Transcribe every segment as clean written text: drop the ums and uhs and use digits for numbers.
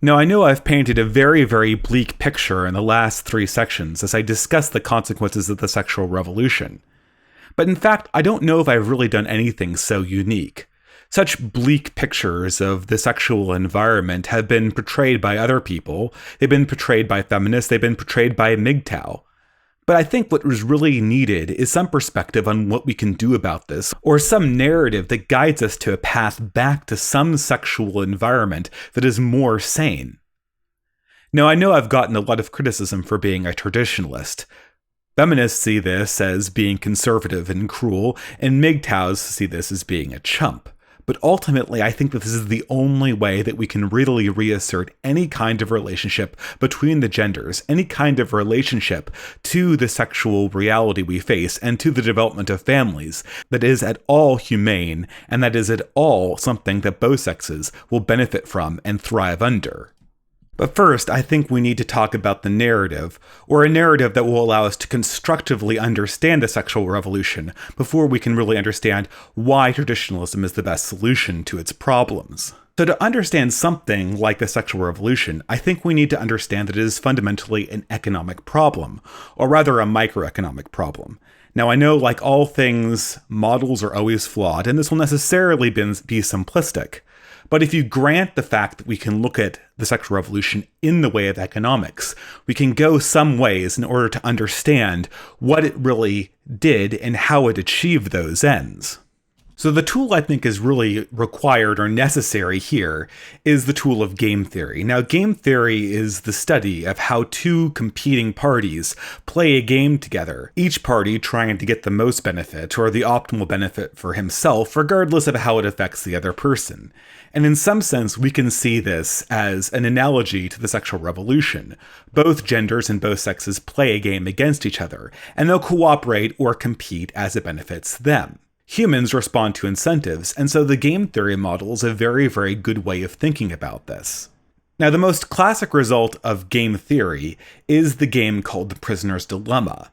Now, I know I've painted a very, very bleak picture in the last 3 sections as I discuss the consequences of the sexual revolution. But in fact, I don't know if I've really done anything so unique. Such bleak pictures of the sexual environment have been portrayed by other people, they've been portrayed by feminists, they've been portrayed by MGTOW. But I think what was really needed is some perspective on what we can do about this, or some narrative that guides us to a path back to some sexual environment that is more sane. Now, I know I've gotten a lot of criticism for being a traditionalist. Feminists see this as being conservative and cruel, and MGTOWs see this as being a chump. But ultimately, I think that this is the only way that we can really reassert any kind of relationship between the genders, any kind of relationship to the sexual reality we face and to the development of families that is at all humane and that is at all something that both sexes will benefit from and thrive under. But first, I think we need to talk about the narrative, or a narrative that will allow us to constructively understand the sexual revolution before we can really understand why traditionalism is the best solution to its problems. So to understand something like the sexual revolution, I think we need to understand that it is fundamentally an economic problem, or rather a microeconomic problem. Now, I know, like all things, models are always flawed, and this will necessarily be simplistic. But if you grant the fact that we can look at the sexual revolution in the way of economics, we can go some ways in order to understand what it really did and how it achieved those ends. So the tool I think is really required or necessary here is the tool of game theory. Now, game theory is the study of how two competing parties play a game together, each party trying to get the most benefit or the optimal benefit for himself, regardless of how it affects the other person. And in some sense, we can see this as an analogy to the sexual revolution. Both genders and both sexes play a game against each other, and they'll cooperate or compete as it benefits them. Humans respond to incentives, and so the game theory model is a very, very good way of thinking about this. Now, the most classic result of game theory is the game called The Prisoner's Dilemma.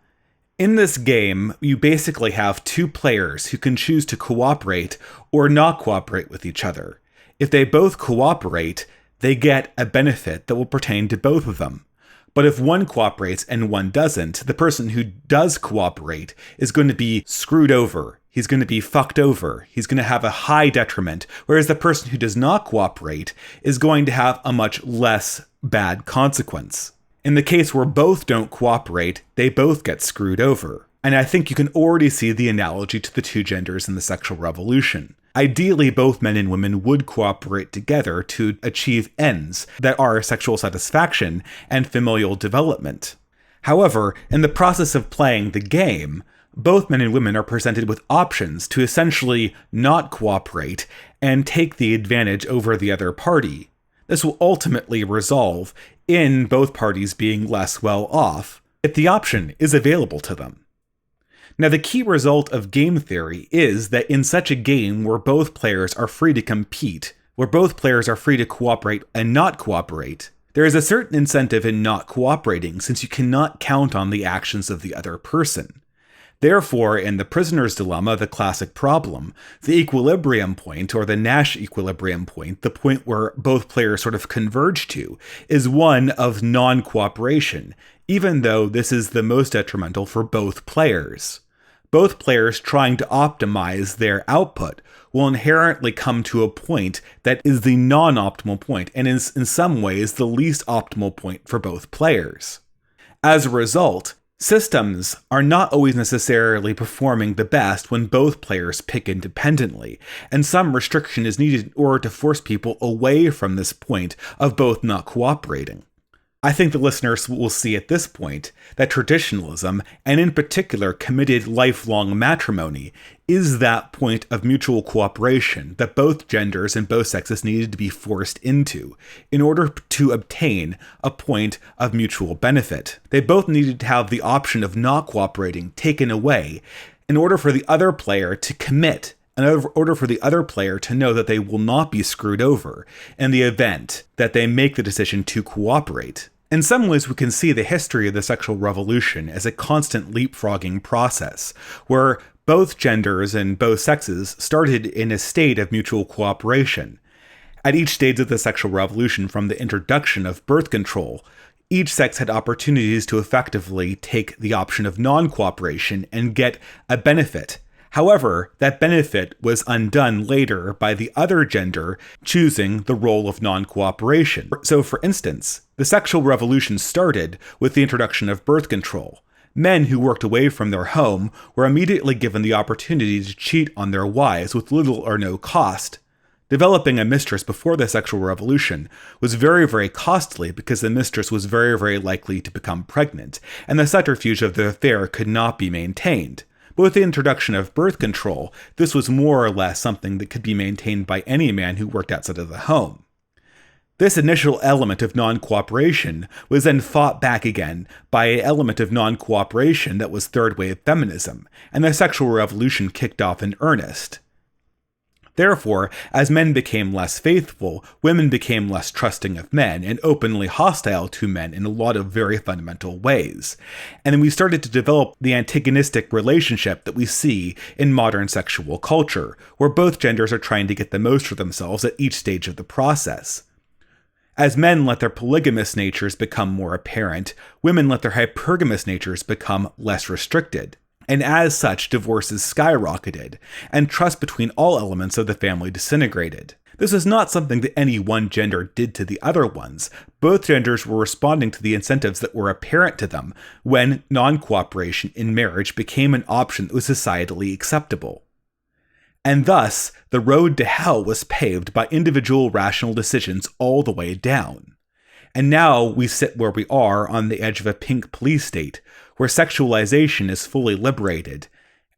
In this game, you basically have two players who can choose to cooperate or not cooperate with each other. If they both cooperate, they get a benefit that will pertain to both of them. But if one cooperates and one doesn't, the person who does cooperate is going to be screwed over. He's going to be fucked over. He's going to have a high detriment, whereas the person who does not cooperate is going to have a much less bad consequence. In the case where both don't cooperate, they both get screwed over. And I think you can already see the analogy to the two genders in the sexual revolution. Ideally, both men and women would cooperate together to achieve ends that are sexual satisfaction and familial development. However, in the process of playing the game, both men and women are presented with options to essentially not cooperate and take the advantage over the other party. This will ultimately resolve in both parties being less well off if the option is available to them. Now, the key result of game theory is that in such a game where both players are free to compete, where both players are free to cooperate and not cooperate, there is a certain incentive in not cooperating since you cannot count on the actions of the other person. Therefore, in The Prisoner's Dilemma, the classic problem, the equilibrium point, or the Nash equilibrium point, the point where both players sort of converge to, is one of non-cooperation, even though this is the most detrimental for both players. Both players trying to optimize their output will inherently come to a point that is the non-optimal point, and is in some ways the least optimal point for both players. As a result, systems are not always necessarily performing the best when both players pick independently, and some restriction is needed in order to force people away from this point of both not cooperating. I think the listeners will see at this point that traditionalism, and in particular committed lifelong matrimony, is that point of mutual cooperation that both genders and both sexes needed to be forced into in order to obtain a point of mutual benefit. They both needed to have the option of not cooperating taken away in order for the other player to commit, in order for the other player to know that they will not be screwed over in the event that they make the decision to cooperate. In some ways, we can see the history of the sexual revolution as a constant leapfrogging process, where both genders and both sexes started in a state of mutual cooperation. At each stage of the sexual revolution, from the introduction of birth control, each sex had opportunities to effectively take the option of non-cooperation and get a benefit. However, that benefit was undone later by the other gender choosing the role of non-cooperation. So, for instance, the sexual revolution started with the introduction of birth control. Men who worked away from their home were immediately given the opportunity to cheat on their wives with little or no cost. Developing a mistress before the sexual revolution was very, very costly because the mistress was very, very likely to become pregnant, and the subterfuge of the affair could not be maintained. But with the introduction of birth control, this was more or less something that could be maintained by any man who worked outside of the home. This initial element of non-cooperation was then fought back again by an element of non-cooperation that was third wave feminism, and the sexual revolution kicked off in earnest. Therefore, as men became less faithful, women became less trusting of men and openly hostile to men in a lot of very fundamental ways. And then we started to develop the antagonistic relationship that we see in modern sexual culture, where both genders are trying to get the most for themselves at each stage of the process. As men let their polygamous natures become more apparent, women let their hypergamous natures become less restricted. And as such, divorces skyrocketed, and trust between all elements of the family disintegrated. This is not something that any one gender did to the other ones. Both genders were responding to the incentives that were apparent to them when non-cooperation in marriage became an option that was societally acceptable. And thus, the road to hell was paved by individual rational decisions all the way down. And now we sit where we are on the edge of a pink police state, where sexualization is fully liberated,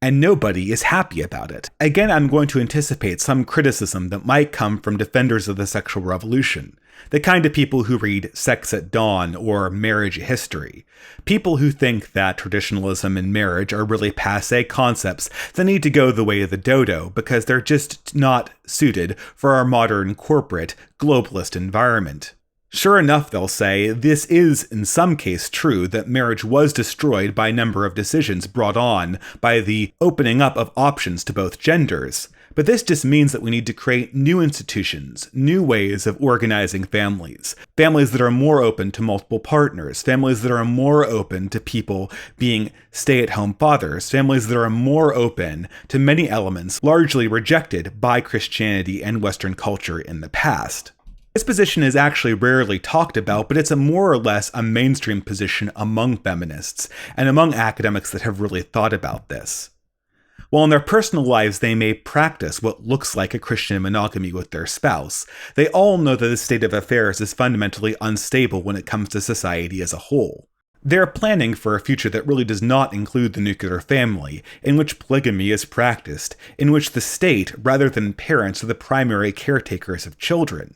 and nobody is happy about it. Again, I'm going to anticipate some criticism that might come from defenders of the sexual revolution, the kind of people who read Sex at Dawn or Marriage History, people who think that traditionalism and marriage are really passé concepts that need to go the way of the dodo because they're just not suited for our modern corporate globalist environment. Sure enough, they'll say, this is in some case true that marriage was destroyed by a number of decisions brought on by the opening up of options to both genders. But this just means that we need to create new institutions, new ways of organizing families. Families that are more open to multiple partners, families that are more open to people being stay-at-home fathers, families that are more open to many elements largely rejected by Christianity and Western culture in the past. This position is actually rarely talked about, but it's a more or less a mainstream position among feminists and among academics that have really thought about this. While in their personal lives they may practice what looks like a Christian monogamy with their spouse, they all know that this state of affairs is fundamentally unstable when it comes to society as a whole. They're planning for a future that really does not include the nuclear family, in which polygamy is practiced, in which the state, rather than parents, are the primary caretakers of children.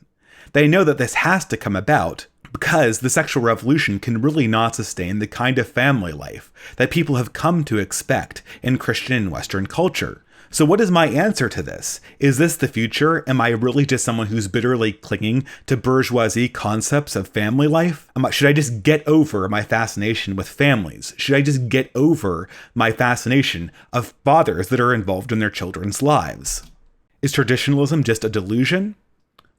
They know that this has to come about because the sexual revolution can really not sustain the kind of family life that people have come to expect in Christian and Western culture. So what is my answer to this? Is this the future? Am I really just someone who's bitterly clinging to bourgeoisie concepts of family life? Should I just get over my fascination with families? Should I just get over my fascination of fathers that are involved in their children's lives? Is traditionalism just a delusion?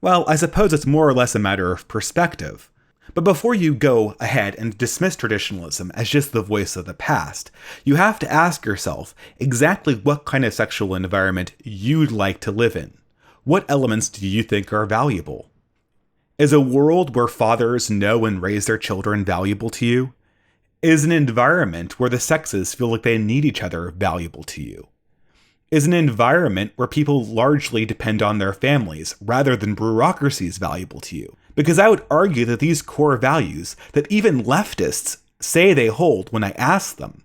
Well, I suppose it's more or less a matter of perspective. But before you go ahead and dismiss traditionalism as just the voice of the past, you have to ask yourself exactly what kind of sexual environment you'd like to live in. What elements do you think are valuable? Is a world where fathers know and raise their children valuable to you? Is an environment where the sexes feel like they need each other valuable to you? Is an environment where people largely depend on their families rather than bureaucracies valuable to you? Because I would argue that these core values that even leftists say they hold when I ask them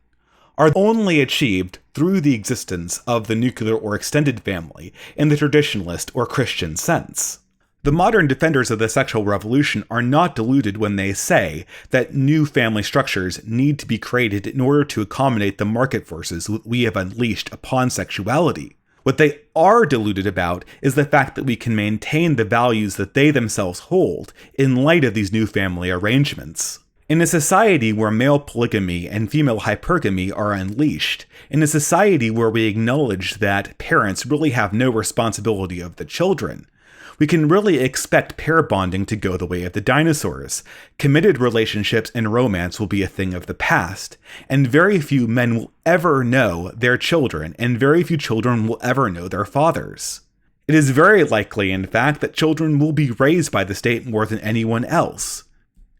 are only achieved through the existence of the nuclear or extended family in the traditionalist or Christian sense. The modern defenders of the sexual revolution are not deluded when they say that new family structures need to be created in order to accommodate the market forces we have unleashed upon sexuality. What they are deluded about is the fact that we can maintain the values that they themselves hold in light of these new family arrangements. In a society where male polygamy and female hypergamy are unleashed, in a society where we acknowledge that parents really have no responsibility of the children, We can really expect pair bonding to go the way of the dinosaurs. Committed relationships and romance will be a thing of the past, and very few men will ever know their children, and very few children will ever know their fathers. It is very likely, in fact, that children will be raised by the state more than anyone else.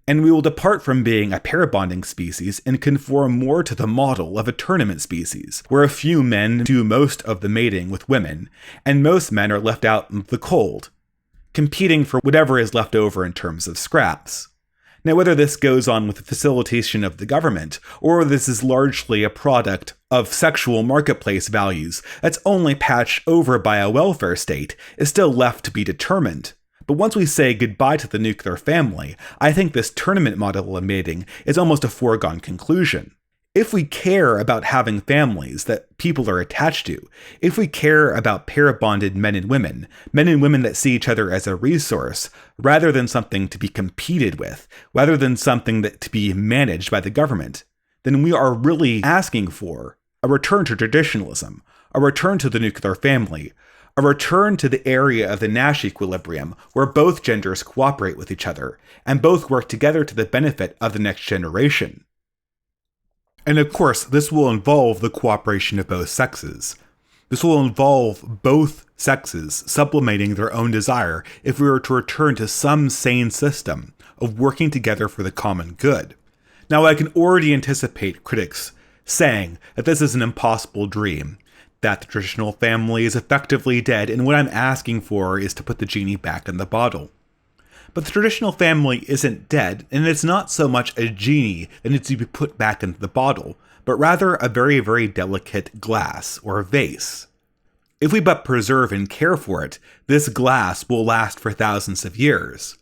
And we will depart from being a pair bonding species and conform more to the model of a tournament species, where a few men do most of the mating with women, and most men are left out in the cold, competing for whatever is left over in terms of scraps. Now, whether this goes on with the facilitation of the government, or this is largely a product of sexual marketplace values that's only patched over by a welfare state, is still left to be determined. But once we say goodbye to the nuclear family, I think this tournament model of mating is almost a foregone conclusion. If we care about having families that people are attached to, if we care about pair-bonded men and women that see each other as a resource, rather than something to be competed with, rather than something that to be managed by the government, then we are really asking for a return to traditionalism, a return to the nuclear family, a return to the area of the Nash equilibrium where both genders cooperate with each other, and both work together to the benefit of the next generation. And of course, this will involve the cooperation of both sexes. This will involve both sexes sublimating their own desire if we were to return to some sane system of working together for the common good. Now, I can already anticipate critics saying that this is an impossible dream, that the traditional family is effectively dead, and what I'm asking for is to put the genie back in the bottle. But the traditional family isn't dead, and it's not so much a genie that needs to be put back into the bottle, but rather a very, very delicate glass or vase. If we but preserve and care for it, this glass will last for thousands of years.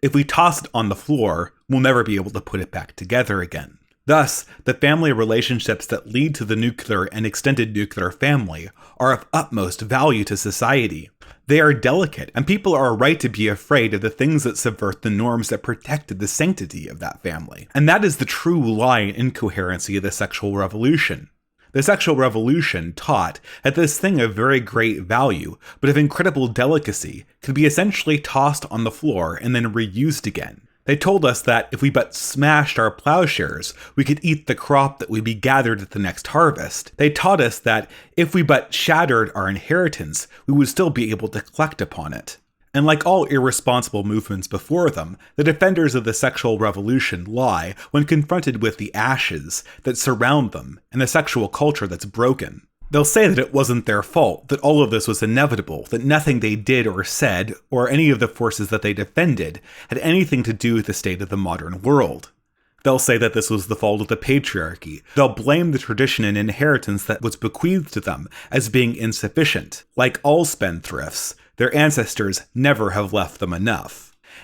If we toss it on the floor, we'll never be able to put it back together again. Thus, the family relationships that lead to the nuclear and extended nuclear family are of utmost value to society. They are delicate, and people are right to be afraid of the things that subvert the norms that protected the sanctity of that family. And that is the true lie and incoherency of the sexual revolution. The sexual revolution taught that this thing of very great value, but of incredible delicacy, could be essentially tossed on the floor and then reused again. They told us that if we but smashed our plowshares, we could eat the crop that would be gathered at the next harvest. They taught us that if we but shattered our inheritance, we would still be able to collect upon it. And like all irresponsible movements before them, the defenders of the sexual revolution lie when confronted with the ashes that surround them and the sexual culture that's broken. They'll say that it wasn't their fault, that all of this was inevitable, that nothing they did or said, or any of the forces that they defended, had anything to do with the state of the modern world. They'll say that this was the fault of the patriarchy. They'll blame the tradition and inheritance that was bequeathed to them as being insufficient. Like all spendthrifts, their ancestors never have left them enough.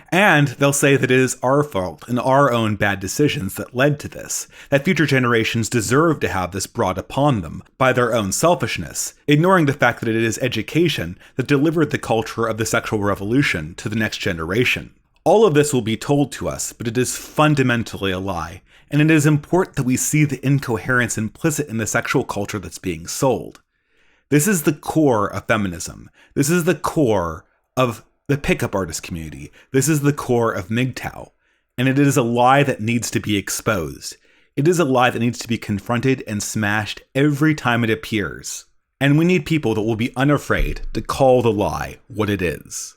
And they'll say that it is our fault and our own bad decisions that led to this, that future generations deserve to have this brought upon them by their own selfishness, ignoring the fact that it is education that delivered the culture of the sexual revolution to the next generation. All of this will be told to us, but it is fundamentally a lie, and it is important that we see the incoherence implicit in the sexual culture that's being sold. This is the core of feminism. This is the core of the pickup artist community. This is the core of MGTOW, and it is a lie that needs to be exposed. It is a lie that needs to be confronted and smashed every time it appears. And we need people that will be unafraid to call the lie what it is.